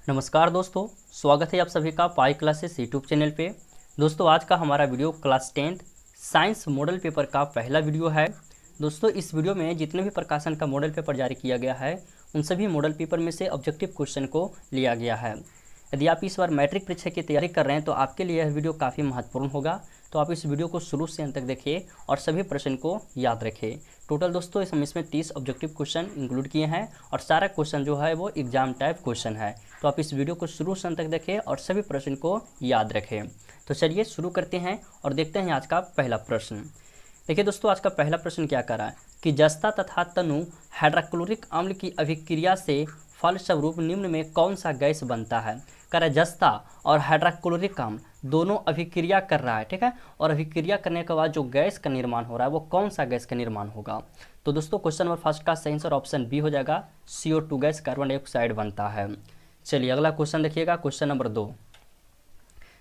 नमस्कार दोस्तों, स्वागत है आप सभी का पाई क्लासेस यूट्यूब चैनल पे। दोस्तों आज का हमारा video class 10th science model paper का पहला वीडियो है। दोस्तों इस वीडियो में जितने भी प्रकाशन का मॉडल पेपर जारी किया गया है उन सभी मॉडल पेपर में से ऑब्जेक्टिव क्वेश्चन को लिया गया है। यदि आप इस बार मैट्रिक परीक्षा की तैयारी कर रहे हैं तो आपके लिए यह वीडियो काफ़ी महत्वपूर्ण होगा, तो आप इस वीडियो को शुरू से अंत तक देखिए और सभी प्रश्न को याद रखें। टोटल दोस्तों हम इसमें 30 ऑब्जेक्टिव क्वेश्चन इंक्लूड किए हैं और सारा क्वेश्चन जो है वो एग्जाम टाइप क्वेश्चन है, तो आप इस वीडियो को शुरू से अंत तक देखें और सभी प्रश्न को याद रखें। तो चलिए शुरू करते हैं और देखते हैं आज का पहला प्रश्न। देखिए दोस्तों आज का पहला प्रश्न क्या कर रहा है कि जस्ता तथा तनु हाइड्रोक्लोरिक अम्ल की अभिक्रिया से फलस्वरूप निम्न में कौन सा गैस बनता है। कह रहा है जस्ता और हाइड्रोक्लोरिक अम्ल दोनों अभिक्रिया कर रहा है, ठीक है, और अभिक्रिया करने के बाद जो गैस का निर्माण हो रहा है वो कौन सा गैस का निर्माण होगा। तो दोस्तों क्वेश्चन नंबर फर्स्ट का सही आंसर ऑप्शन बी हो जाएगा, CO2 गैस कार्बन डाइऑक्साइड बनता है। चलिए अगला क्वेश्चन देखिएगा, क्वेश्चन नंबर 2।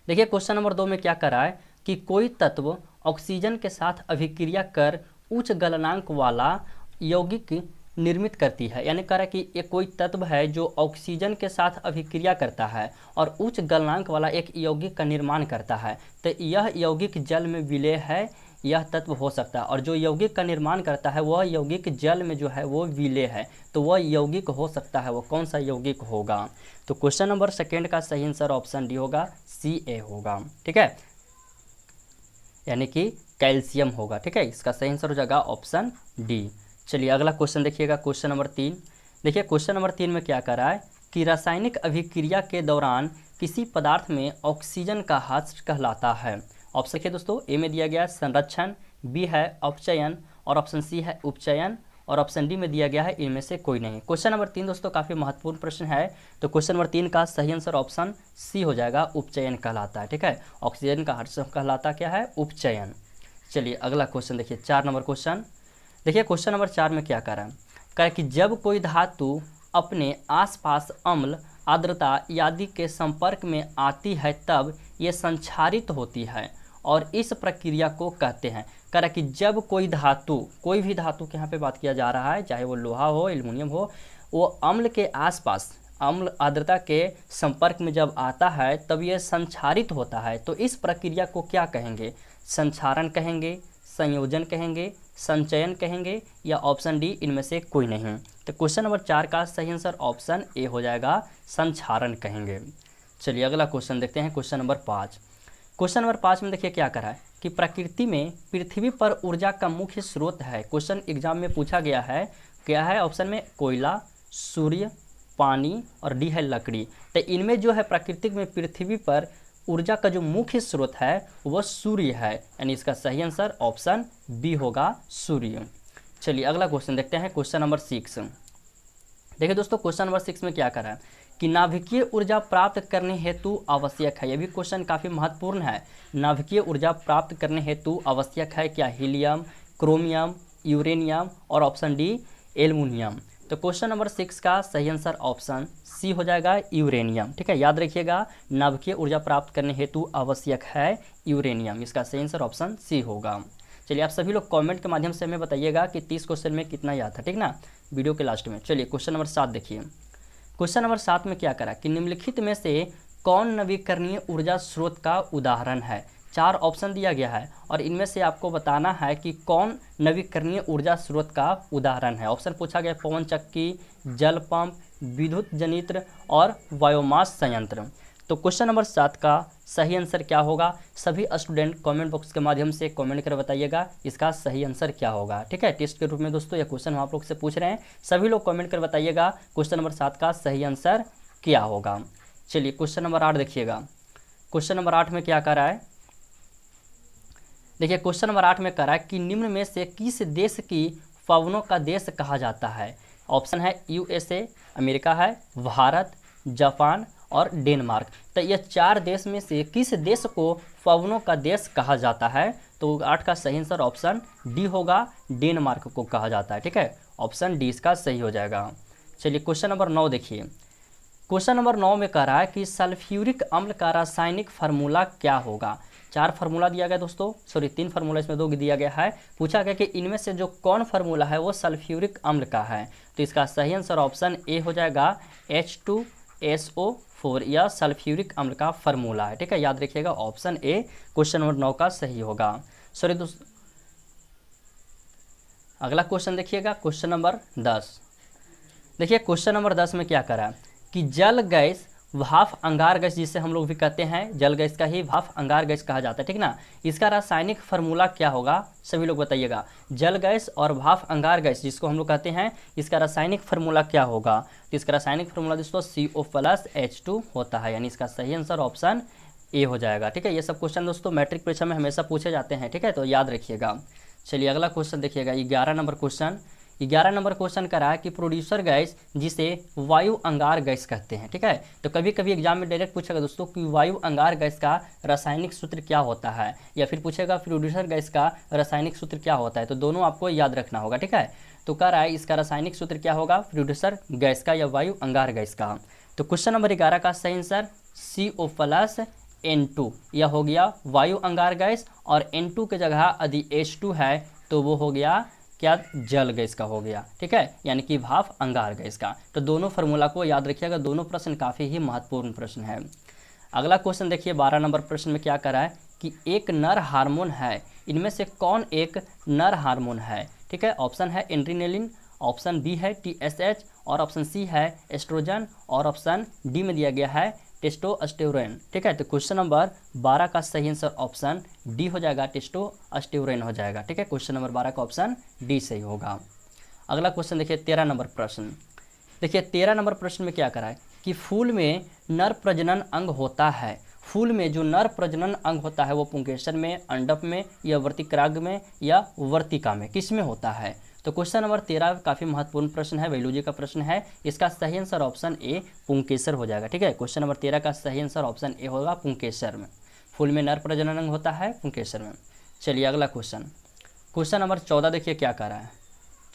देखिए क्वेश्चन नंबर 2 में क्या कर रहा है कि कोई तत्व ऑक्सीजन के साथ अभिक्रिया कर उच्च गलनांक वाला यौगिक निर्मित करती है। यानी कह रहा है कि एक कोई तत्व है जो ऑक्सीजन के साथ अभिक्रिया करता है और उच्च गलनांक वाला एक यौगिक का निर्माण करता है, तो यह यौगिक जल में विलेय है, यह तत्व हो सकता है। और जो यौगिक का निर्माण करता है वह यौगिक जल में जो है वो विलेय है, तो वह यौगिक हो सकता है, वो कौन सा यौगिक होगा। तो क्वेश्चन नंबर सेकेंड का सही आंसर ऑप्शन डी होगा, Ca होगा, ठीक है, यानी कि कैल्शियम होगा, ठीक है, इसका सही आंसर हो जाएगा ऑप्शन डी। चलिए अगला क्वेश्चन देखिएगा, क्वेश्चन नंबर 3। देखिए क्वेश्चन नंबर 3 में क्या कर रहा है कि रासायनिक अभिक्रिया के दौरान किसी पदार्थ में ऑक्सीजन का ह्रास कहलाता है। ऑप्शन देखिए दोस्तों, ए में दिया गया संरक्षण, बी है अपचयन और ऑप्शन सी है उपचयन और ऑप्शन डी में दिया गया है इनमें से कोई नहीं। क्वेश्चन नंबर 3 दोस्तों काफ़ी महत्वपूर्ण प्रश्न है, तो क्वेश्चन नंबर 3 का सही आंसर ऑप्शन सी हो जाएगा, उपचयन कहलाता है, ठीक है, ऑक्सीजन का ह्रास कहलाता क्या है, उपचयन। चलिए अगला क्वेश्चन देखिए, 4 नंबर क्वेश्चन। देखिए क्वेश्चन नंबर 4 में क्या कर रहा है, कह कि जब कोई धातु अपने आसपास अम्ल, आर्द्रता आदि के संपर्क में आती है तब ये संक्षारित होती है और इस प्रक्रिया को कहते हैं। कह रहा कि जब कोई धातु, कोई भी धातु के यहाँ पे बात किया जा रहा है, चाहे वो लोहा हो, एल्युमिनियम हो, वो अम्ल के आसपास, अम्ल आर्द्रता के संपर्क में जब आता है तब ये संक्षारित होता है, तो इस प्रक्रिया को क्या कहेंगे, संक्षारण कहेंगे, संयोजन कहेंगे, संचयन कहेंगे या ऑप्शन डी इनमें से कोई नहीं। तो क्वेश्चन नंबर 4 का सही आंसर ऑप्शन ए हो जाएगा, संक्षारण कहेंगे। चलिए अगला क्वेश्चन देखते हैं, क्वेश्चन नंबर 5। क्वेश्चन नंबर 5 में देखिए क्या करा है कि प्रकृति में पृथ्वी पर ऊर्जा का मुख्य स्रोत है। क्वेश्चन एग्जाम में पूछा गया है, क्या है ऑप्शन में, कोयला, सूर्य, पानी और डी है लकड़ी। तो इनमें जो है प्राकृतिक में पृथ्वी पर ऊर्जा का जो मुख्य स्रोत है वह सूर्य है, यानी इसका सही आंसर ऑप्शन बी होगा, सूर्य। चलिए अगला क्वेश्चन देखते हैं, क्वेश्चन नंबर 6। देखिए दोस्तों क्वेश्चन नंबर 6 में क्या करा है कि नाभिकीय ऊर्जा प्राप्त करने हेतु आवश्यक है। यह भी क्वेश्चन काफ़ी महत्वपूर्ण है। नाभिकीय ऊर्जा प्राप्त करने हेतु आवश्यक है क्या, हीलियम, क्रोमियम, यूरेनियम और ऑप्शन डी एल्युमिनियम। तो क्वेश्चन नंबर 6 का सही आंसर ऑप्शन सी हो जाएगा, यूरेनियम, ठीक है, याद रखिएगा, नाभिकीय ऊर्जा प्राप्त करने हेतु आवश्यक है यूरेनियम, इसका सही आंसर ऑप्शन सी होगा। चलिए आप सभी लोग कमेंट के माध्यम से हमें बताइएगा कि 30 क्वेश्चन में कितना याद था, ठीक ना, वीडियो के लास्ट में। चलिए क्वेश्चन नंबर 7 देखिए। क्वेश्चन नंबर 7 में क्या करा कि निम्नलिखित में से कौन नवीकरणीय ऊर्जा स्रोत का उदाहरण है। 4 ऑप्शन दिया गया है और इनमें से आपको बताना है कि कौन नवीकरणीय ऊर्जा स्रोत का उदाहरण है। ऑप्शन पूछा गया पवन चक्की, जल पंप, विद्युत जनित्र और बायोमास संयंत्र। तो क्वेश्चन नंबर 7 का सही आंसर क्या होगा, सभी स्टूडेंट कमेंट बॉक्स के माध्यम से कमेंट कर बताइएगा इसका सही आंसर क्या होगा, ठीक है। टेस्ट के रूप में दोस्तों यह क्वेश्चन हम आप लोग से पूछ रहे हैं, सभी लोग कमेंट कर बताइएगा क्वेश्चन नंबर 7 का सही आंसर क्या होगा। चलिए क्वेश्चन नंबर 8 देखिएगा। क्वेश्चन नंबर 8 में क्या कर रहा है, देखिए क्वेश्चन नंबर 8 में कर रहा है कि निम्न में से किस देश की पवनों का देश कहा जाता है। ऑप्शन है USA, अमेरिका है, भारत, जापान और डेनमार्क। तो ये 4 देश में से किस देश को पवनों का देश कहा जाता है। तो 8 का सही आंसर ऑप्शन डी होगा, डेनमार्क को कहा जाता है, ठीक है, ऑप्शन डी इसका सही हो जाएगा। चलिए क्वेश्चन नंबर 9 देखिए। क्वेश्चन नंबर 9 में कह रहा है कि सल्फ्यूरिक अम्ल का रासायनिक फार्मूला क्या होगा। 4 फार्मूला दिया गया दोस्तों, सॉरी 3 फार्मूला, इसमें 2 दिया गया है। पूछा गया कि इनमें से जो कौन फार्मूला है वो सल्फ्यूरिक अम्ल का है। तो इसका सही आंसर ऑप्शन ए हो जाएगा, H2 SO4 या सल्फ्यूरिक अम्ल का फार्मूला है। ठीक है, याद रखिएगा ऑप्शन ए क्वेश्चन नंबर 9 का सही होगा। सॉरी दोस्तों, अगला क्वेश्चन देखिएगा क्वेश्चन नंबर 10। देखिए क्वेश्चन नंबर 10 में क्या करा कि जल गैस भाप अंगार गैस, जिसे हम लोग भी कहते हैं जल गैस का ही भाप अंगार गैस कहा जाता है, ठीक ना। इसका रासायनिक फार्मूला क्या होगा, सभी लोग बताइएगा। जल गैस और भाप अंगार गैस जिसको हम लोग कहते हैं, इसका रासायनिक फार्मूला क्या होगा। तो इसका रासायनिक फार्मूला दोस्तों CO+H2 होता है, यानी इसका सही आंसर ऑप्शन ए हो जाएगा। ठीक है, ये सब क्वेश्चन दोस्तों मैट्रिक परीक्षा में हमेशा पूछे जाते हैं। ठीक है, तो याद रखिएगा। चलिए अगला क्वेश्चन देखिएगा 11 नंबर क्वेश्चन। 11 नंबर क्वेश्चन करा है कि प्रोड्यूसर गैस जिसे वायु अंगार गैस कहते हैं। ठीक है, तो कभी कभी एग्जाम में डायरेक्ट पूछेगा दोस्तों कि वायु अंगार गैस का रासायनिक सूत्र क्या होता है, या फिर पूछेगा प्रोड्यूसर गैस का रासायनिक सूत्र क्या होता है। तो दोनों आपको याद रखना होगा। ठीक है, तो कह रहा है इसका रासायनिक सूत्र क्या होगा, प्रोड्यूसर गैस का या वायु अंगार गैस का। तो क्वेश्चन नंबर 11 का सही आंसर CO+N2 यह हो गया वायु अंगार गैस, और N2 की जगह यदि H2 है तो वो हो गया क्या, जल गैस का हो गया। ठीक है, यानी कि भाप अंगार गैस का। तो दोनों फार्मूला को याद रखिएगा, दोनों प्रश्न काफ़ी ही महत्वपूर्ण प्रश्न है। अगला क्वेश्चन देखिए 12 नंबर प्रश्न में क्या करा है कि एक नर हार्मोन है, इनमें से कौन एक नर हार्मोन है। ठीक है, ऑप्शन है एड्रेनालिन, ऑप्शन बी है TSH, और ऑप्शन सी है एस्ट्रोजन, और ऑप्शन डी में दिया गया है टेस्टोस्टेरोन। ठीक है, तो क्वेश्चन नंबर 12 का सही आंसर ऑप्शन डी हो जाएगा, टेस्टोस्टेरोन हो जाएगा। ठीक है, क्वेश्चन नंबर 12 का ऑप्शन डी सही होगा। अगला क्वेश्चन देखिए 13 नंबर प्रश्न। देखिए 13 नंबर प्रश्न में क्या करा है कि फूल में नर प्रजनन अंग होता है। फूल में जो नर प्रजनन अंग होता है वो पुंकेसर में, अंडप में, या वर्तिकाग्र में, या वर्तिका में, किस में होता है। तो क्वेश्चन नंबर 13 काफ़ी महत्वपूर्ण प्रश्न है, बायोलॉजी का प्रश्न है। इसका सही आंसर ऑप्शन ए पुंकेसर हो जाएगा। ठीक है, क्वेश्चन नंबर 13 का सही आंसर ऑप्शन ए होगा, पुंकेसर में। फूल में नर प्रजनन अंग होता है पुंकेसर में। चलिए अगला क्वेश्चन, क्वेश्चन नंबर 14 देखिए क्या कह रहा है।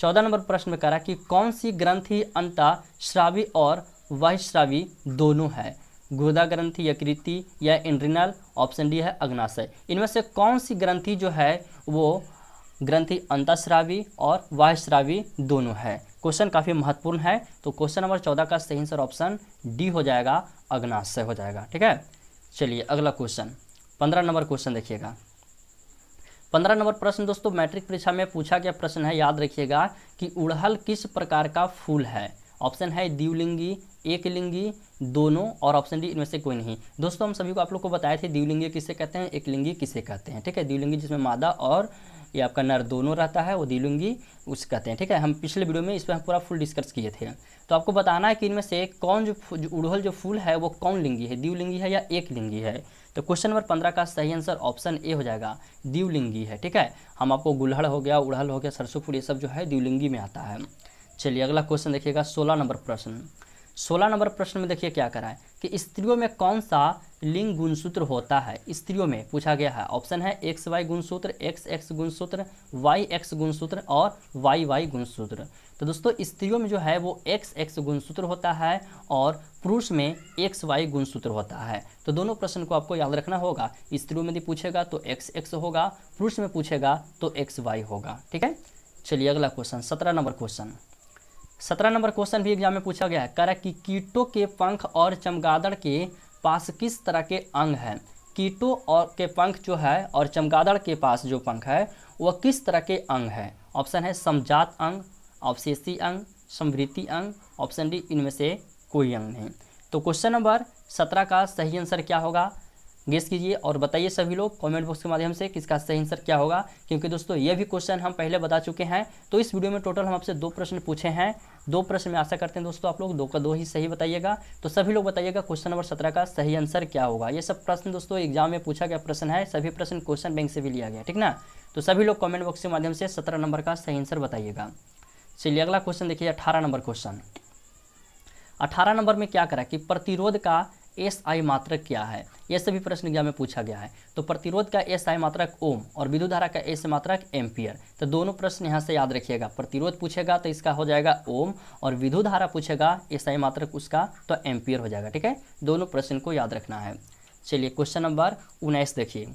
14 नंबर प्रश्न में कह रहा है कि कौन सी ग्रंथि अंतःस्रावी और बहिःस्रावी दोनों है, गुर्दा ग्रंथि, यकृति, या एड्रिनल। ऑप्शन डी है अग्नाशय। इनमें से कौन सी ग्रंथि जो है वो ग्रंथि अंतःस्रावी और बहिःस्रावी दोनों है। क्वेश्चन काफ़ी महत्वपूर्ण है। तो क्वेश्चन नंबर 14 का सही आंसर ऑप्शन डी हो जाएगा, अग्नाशय हो जाएगा। ठीक है, चलिए अगला क्वेश्चन 15 नंबर क्वेश्चन देखिएगा। 15 नंबर प्रश्न दोस्तों मैट्रिक परीक्षा में पूछा गया प्रश्न है, याद रखिएगा कि उड़हल किस प्रकार का फूल है। ऑप्शन है द्विलिंगी, एकलिंगी, दोनों, और ऑप्शन डी इनमें से कोई नहीं। दोस्तों हम सभी को आप लोग को बताए थे द्विलिंगी किसे कहते हैं, एकलिंगी किसे कहते हैं। ठीक है, द्विलिंगी जिसमें मादा और ये आपका नर दोनों रहता है वो द्विलिंगी उसे कहते हैं। ठीक है, हम पिछले वीडियो में इस पर पूरा फुल डिस्कस किए थे। तो आपको बताना है कि इनमें से कौन जो उड़हल जो फूल है वो कौन लिंगी है, द्विलिंगी है या एक लिंगी है। तो क्वेश्चन नंबर 15 का सही आंसर ऑप्शन ए हो जाएगा, द्विलिंगी है। ठीक है, हम आपको गुलहड़ हो गया, उड़हल हो गया, सरसों फूल, ये सब जो है द्विलिंगी में आता है। चलिए अगला क्वेश्चन देखिएगा 16 नंबर प्रश्न। 16 नंबर प्रश्न में देखिए क्या करा है कि स्त्रियों में कौन सा लिंग गुणसूत्र होता है, स्त्रियों में पूछा गया है। ऑप्शन है XY गुणसूत्र, XX गुणसूत्र, YX गुणसूत्र, और YY गुणसूत्र। तो दोस्तों स्त्रियों में जो है वो XX गुणसूत्र होता है, और पुरुष में XY गुणसूत्र होता है। तो दोनों प्रश्न को आपको याद रखना होगा। स्त्रियों में यदि पूछेगा तो XX होगा, पुरुष में पूछेगा तो XY होगा। ठीक है, चलिए अगला question 17 number question. 17 number question भी एग्जाम में पूछा गया है, कह रहा है कि कीटों के पंख और चमगादड़ के पास किस तरह के अंग हैं। कीटों और के पंख जो है और चमगादड़ के पास जो पंख है वह किस तरह के अंग है। ऑप्शन है समजात अंग, अवशेषी अंग, समवृत्ति अंग, ऑप्शन डी इनमें से कोई अंग नहीं। तो क्वेश्चन नंबर 17 का सही आंसर क्या होगा, गेस कीजिए और बताइए सभी लोग कमेंट बॉक्स के माध्यम से किसका सही आंसर क्या होगा। क्योंकि दोस्तों ये भी क्वेश्चन हम पहले बता चुके हैं। तो इस वीडियो में टोटल हम आपसे 2 प्रश्न पूछे हैं। 2 प्रश्न में आशा करते हैं दोस्तों आप लोग 2 का 2 ही सही बताइएगा। तो सभी लोग बताइएगा क्वेश्चन नंबर 17 का सही आंसर क्या होगा। ये सब प्रश्न दोस्तों एग्जाम में पूछा गया प्रश्न है, सभी प्रश्न क्वेश्चन बैंक से भी लिया गया, ठीक ना। तो सभी लोग कमेंट बॉक्स के माध्यम से 17 नंबर का सही आंसर बताइएगा। चलिए अगला क्वेश्चन देखिए 18 नंबर क्वेश्चन। 18 नंबर में क्या करा कि प्रतिरोध का SI मात्रक क्या है। यह सभी प्रश्न एग्जाम में पूछा गया है। तो प्रतिरोध का SI मात्रक ओम और विद्युत धारा का SI मात्रक एम्पियर। तो दोनों प्रश्न यहाँ से याद रखिएगा। प्रतिरोध पूछेगा तो इसका हो जाएगा ओम, और विद्युत धारा पूछेगा SI मात्रक उसका तो एम्पियर हो जाएगा। ठीक है, दोनों प्रश्न को याद रखना है। चलिए क्वेश्चन नंबर 19 देखिए।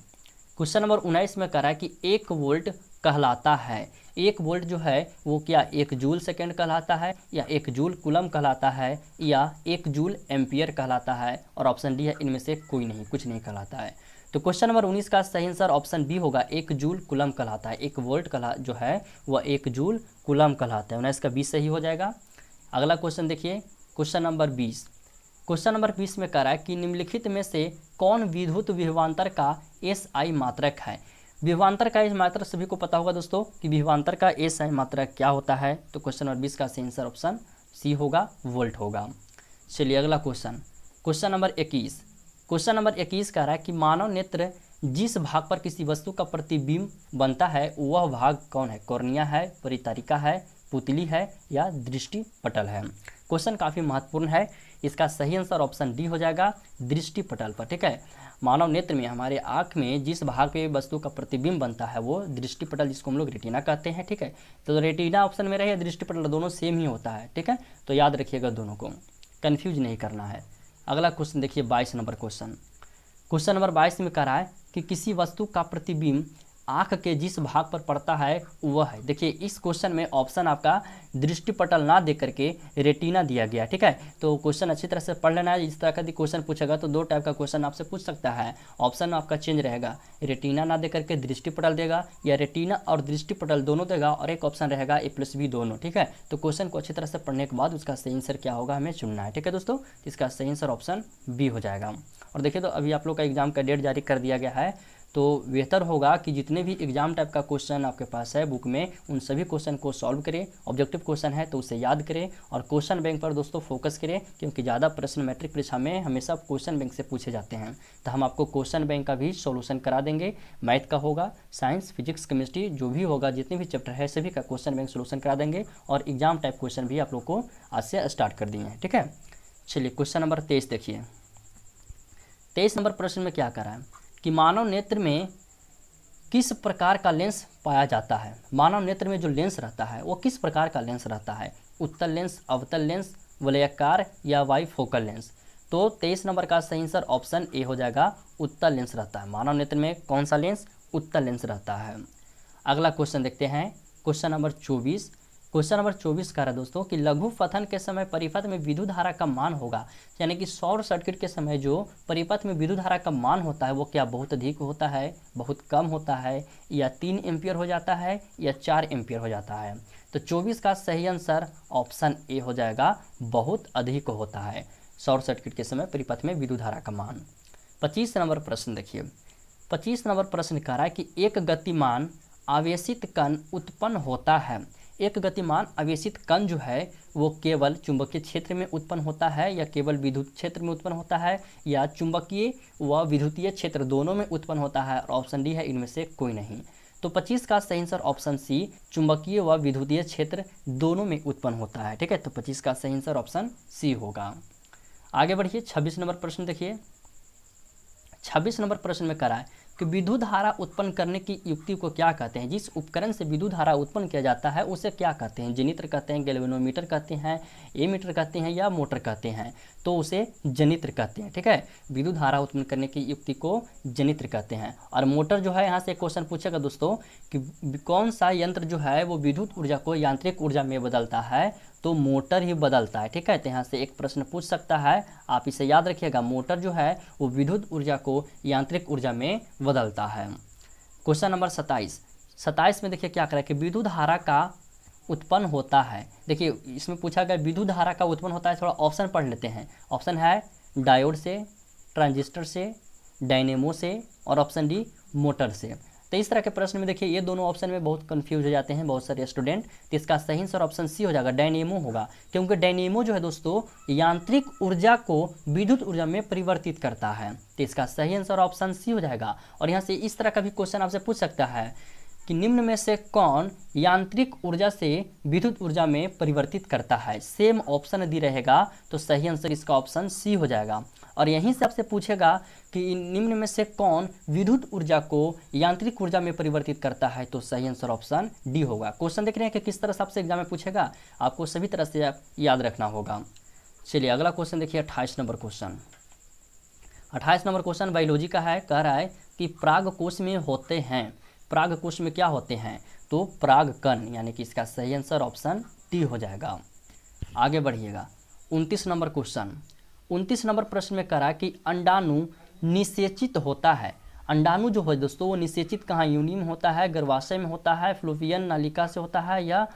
क्वेश्चन नंबर 19 में कह रहा है कि 1 वोल्ट कहलाता है? 1 वोल्ट जो है वो क्या 1 जूल सेकेंड कहलाता है, या 1 जूल कूलम कहलाता है, या 1 जूल एम्पियर कहलाता है? और ऑप्शन डी है इनमें से कोई नहीं, कुछ नहीं कहलाता है। तो क्वेश्चन नंबर 19 का सही आंसर ऑप्शन बी होगा, 1 जूल कूलम कहलाता है। 1 वोल्ट जो है वह 1 जूल कूलम कहलाता है। 19 का 20 सही हो जाएगा। अगला क्वेश्चन देखिए, क्वेश्चन नंबर 20। क्वेश्चन नंबर 20 में कह रहा है कि निम्नलिखित में से कौन विद्युत विभवांतर का SI मात्रक है? विभवांतर का इस मात्रक सभी को पता होगा दोस्तों कि विभवांतर का SI मात्रक क्या होता है। तो क्वेश्चन नंबर 20 का सही आंसर ऑप्शन सी होगा, वोल्ट होगा। चलिए अगला question, question number 21। Question number 21 कह रहा है कि मानव नेत्र जिस भाग पर किसी वस्तु का प्रतिबिंब बनता है वह भाग कौन है? कॉर्निया है, परितारिका है, पुतली है, या दृष्टि पटल है? क्वेश्चन काफ़ी महत्वपूर्ण है। इसका सही आंसर ऑप्शन डी हो जाएगा, दृष्टि पटल पर। ठीक है, मानव नेत्र में हमारे आँख में जिस भाग पे वस्तु का प्रतिबिंब बनता है वो दृष्टि पटल, जिसको हम लोग रेटिना कहते हैं। ठीक है, तो रेटिना ऑप्शन में रहे, दृष्टि पटल, दोनों सेम ही होता है। ठीक है, तो याद रखिएगा, दोनों को कन्फ्यूज नहीं करना है। अगला क्वेश्चन देखिए, 22 नंबर क्वेश्चन। क्वेश्चन नंबर 22 में कह रहा है कि किसी वस्तु का प्रतिबिंब आँख के जिस भाग पर पड़ता है वह है। देखिए इस क्वेश्चन में ऑप्शन आपका दृष्टिपटल ना दे करके रेटिना दिया गया। ठीक है, तो क्वेश्चन अच्छी तरह से पढ़ लेना है। इस तरह का क्वेश्चन पूछेगा तो 2 टाइप का क्वेश्चन आपसे पूछ सकता है। ऑप्शन आपका चेंज रहेगा, रेटिना ना दे करके दृष्टिपटल देगा, या रेटिना और दृष्टिपटल दोनों देगा, और एक ऑप्शन रहेगा A+B दोनों। ठीक है, तो क्वेश्चन को अच्छी तरह से पढ़ने के बाद उसका सही आंसर क्या होगा हमें चुनना है। ठीक है दोस्तों, इसका सही आंसर ऑप्शन बी हो जाएगा। और देखिए तो अभी आप लोग का एग्जाम का डेट जारी कर दिया गया है, तो बेहतर होगा कि जितने भी एग्जाम टाइप का क्वेश्चन आपके पास है बुक में उन सभी क्वेश्चन को सॉल्व करें। ऑब्जेक्टिव क्वेश्चन है तो उसे याद करें, और क्वेश्चन बैंक पर दोस्तों फोकस करें, क्योंकि ज़्यादा प्रश्न मैट्रिक परीक्षा में हमेशा क्वेश्चन बैंक से पूछे जाते हैं। तो हम आपको क्वेश्चन बैंक का भी सॉल्यूशन करा देंगे। मैथ का होगा, साइंस, फिजिक्स, केमिस्ट्री जो भी होगा, जितने भी चैप्टर है सभी का क्वेश्चन बैंक सोल्यूशन करा देंगे, और एग्जाम टाइप क्वेश्चन भी आप लोग को आज से स्टार्ट कर दिए हैं। ठीक है, चलिए क्वेश्चन नंबर 23 देखिए। 23 नंबर प्रश्न में क्या कर रहा है कि मानव नेत्र में किस प्रकार का लेंस पाया जाता है? मानव नेत्र में जो लेंस रहता है वो किस प्रकार का लेंस रहता है? उत्तल लेंस, अवतल लेंस, वलयाकार, या बाइफोकल लेंस? तो 23 नंबर का सही आंसर ऑप्शन ए हो जाएगा, उत्तल लेंस रहता है। मानव नेत्र में कौन सा लेंस? उत्तल लेंस रहता है। अगला क्वेश्चन देखते हैं, क्वेश्चन नंबर 24। क्वेश्चन नंबर 24 कह रहा है दोस्तों कि लघु पथन के समय परिपथ में विद्युत धारा का मान होगा, यानी कि शॉर्ट सर्किट के समय जो परिपथ में विद्युत धारा का मान होता है वो क्या बहुत अधिक होता है, बहुत कम होता है, या 3 एम्पियर हो जाता है, या 4 एम्पियर हो जाता है? तो 24 का सही आंसर ऑप्शन ए हो जाएगा, बहुत अधिक होता है शॉर्ट सर्किट के समय परिपथ में विद्युत धारा का मान। 25 नंबर प्रश्न देखिए। 25 नंबर प्रश्न कह रहा है कि एक गतिमान आवेशित कण उत्पन्न होता है। एक गतिमान आवेशित कण जो है वो केवल चुंबकीय क्षेत्र में उत्पन्न होता है, या केवल विद्युत क्षेत्र में उत्पन्न होता है, या चुंबकीय व विद्युतीय क्षेत्र दोनों में उत्पन्न होता है? और ऑप्शन डी है इनमें से कोई नहीं। तो 25 का सही आंसर ऑप्शन सी, चुंबकीय व विद्युतीय क्षेत्र दोनों में उत्पन्न होता है। ठीक है, तो 25 का सही आंसर ऑप्शन सी होगा। आगे बढ़िए, 26 नंबर प्रश्न देखिए। 26 नंबर प्रश्न में कह रहा है कि विद्युत धारा उत्पन्न करने की युक्ति को क्या कहते हैं? जिस उपकरण से विद्युत धारा उत्पन्न किया जाता है उसे क्या कहते हैं? जनित्र कहते हैं, गैल्वेनोमीटर कहते हैं, एमीटर कहते हैं, या मोटर कहते हैं? तो उसे जनित्र कहते हैं। ठीक है, विद्युत धारा उत्पन्न करने की युक्ति को जनित्र कहते हैं। और मोटर जो है, यहाँ से क्वेश्चन पूछेगा दोस्तों कि कौन सा यंत्र जो है वो विद्युत ऊर्जा को यांत्रिक ऊर्जा में बदलता है? तो मोटर ही बदलता है। ठीक है, तो यहाँ से एक प्रश्न पूछ सकता है, आप इसे याद रखिएगा। मोटर जो है वो विद्युत ऊर्जा को यांत्रिक ऊर्जा में बदलता है। क्वेश्चन नंबर 27 में देखिए क्या करें कि विद्युत धारा का उत्पन्न होता है। देखिए इसमें पूछा गया विद्युत धारा का उत्पन्न होता है, थोड़ा ऑप्शन पढ़ लेते हैं। ऑप्शन है डायोड से, ट्रांजिस्टर से, डायनेमो से, और ऑप्शन डी मोटर से। तो इस तरह के प्रश्न में देखिए ये दोनों ऑप्शन में बहुत कंफ्यूज हो जाते हैं बहुत सारे स्टूडेंट। तो इसका सही आंसर ऑप्शन सी हो जाएगा, डायनेमो होगा, क्योंकि डायनेमो जो है दोस्तों यांत्रिक ऊर्जा को विद्युत ऊर्जा में परिवर्तित करता है। तो इसका सही आंसर ऑप्शन सी हो जाएगा। और यहाँ से इस तरह का भी क्वेश्चन आपसे पूछ सकता है कि निम्न में से कौन यांत्रिक ऊर्जा से विद्युत ऊर्जा में परिवर्तित करता है? सेम ऑप्शन यदि रहेगा तो सही आंसर इसका ऑप्शन सी हो जाएगा। और यहीं से आपसे पूछेगा कि निम्न में से कौन विद्युत ऊर्जा को यांत्रिक ऊर्जा में परिवर्तित करता है? तो सही आंसर ऑप्शन डी होगा। क्वेश्चन देख रहे हैं कि किस तरह से आपसे एग्जाम में पूछेगा, आपको सभी तरह से याद रखना होगा। चलिए अगला क्वेश्चन देखिए, 28 number question. 28 number question biology का है। कह रहा है कि पराग कोश में होते हैं। पराग कोश में क्या होते हैं, तो परागकण, यानी कि इसका सही आंसर ऑप्शन डी हो जाएगा। आगे बढ़िएगा 29 नंबर क्वेश्चन। 29 नंबर प्रश्न में कह रहा है कि अंडाणु निषेचित होता है। अंडाणु जो है दोस्तों वो निषेचित कहाँ, योनि में होता है, गर्भाशय में होता है, फ्लोपियन नालिका से होता है, या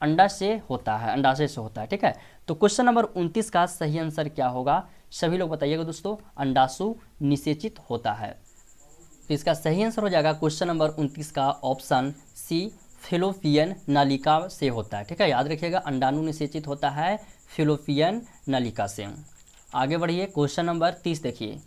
अंडा से होता है, अंडाशय से होता है। ठीक है, तो क्वेश्चन नंबर 29 का सही आंसर क्या होगा, सभी लोग बताइएगा दोस्तों। अंडाशु निषेचित होता है, तो इसका सही आंसर हो जाएगा क्वेश्चन नंबर 29 का ऑप्शन सी, फेलोपियन नालिका से होता है। ठीक है, याद रखिएगा अंडाणु निषेचित होता है फेलोपियन नालिका से। आगे बढ़िए क्वेश्चन नंबर 30 देखिए।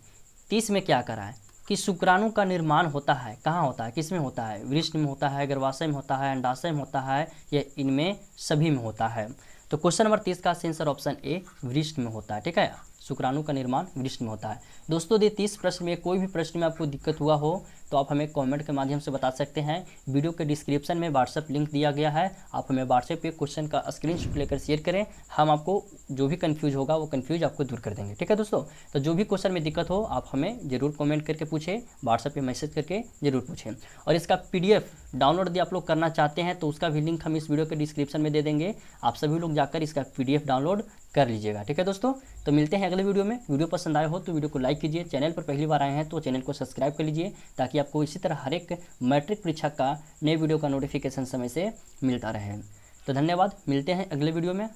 30 में क्या करा है कि शुक्राणु का निर्माण होता है, कहाँ होता है, किस में होता है, वृष्ण में होता है, गर्भाशय में होता है, अंडाशय में होता है, या इनमें सभी में होता है। तो क्वेश्चन नंबर 30 का आंसर ऑप्शन ए, वृष्ण में होता है। ठीक है, शुक्राणु का निर्माण वृष्ण में होता है। दोस्तों ये 30 प्रश्न में कोई भी प्रश्न में आपको दिक्कत हुआ हो तो आप हमें कमेंट के माध्यम से बता सकते हैं। वीडियो के डिस्क्रिप्शन में व्हाट्सएप लिंक दिया गया है, आप हमें व्हाट्सएप पे क्वेश्चन का स्क्रीनशॉट लेकर शेयर करें, हम आपको जो भी कंफ्यूज होगा वो कंफ्यूज आपको दूर कर देंगे। ठीक है दोस्तों, तो जो भी क्वेश्चन में दिक्कत हो आप हमें जरूर कमेंट करके पूछें, व्हाट्सएप पे मैसेज करके जरूर पूछें। और इसका PDF डाउनलोड यदि आप लोग करना चाहते हैं तो उसका भी लिंक हम इस वीडियो के डिस्क्रिप्शन में दे देंगे, आप सभी लोग जाकर इसका PDF डाउनलोड कर लीजिएगा। ठीक है दोस्तों, तो मिलते हैं अगले वीडियो में। वीडियो पसंद आया हो तो वीडियो को लाइक कीजिए, चैनल पर पहली बार आए हैं तो चैनल को सब्सक्राइब कर लीजिए, ताकि आपको इसी तरह हर एक मैट्रिक परीक्षा का नए वीडियो का नोटिफिकेशन समय से मिलता रहे। तो धन्यवाद, मिलते हैं अगले वीडियो में।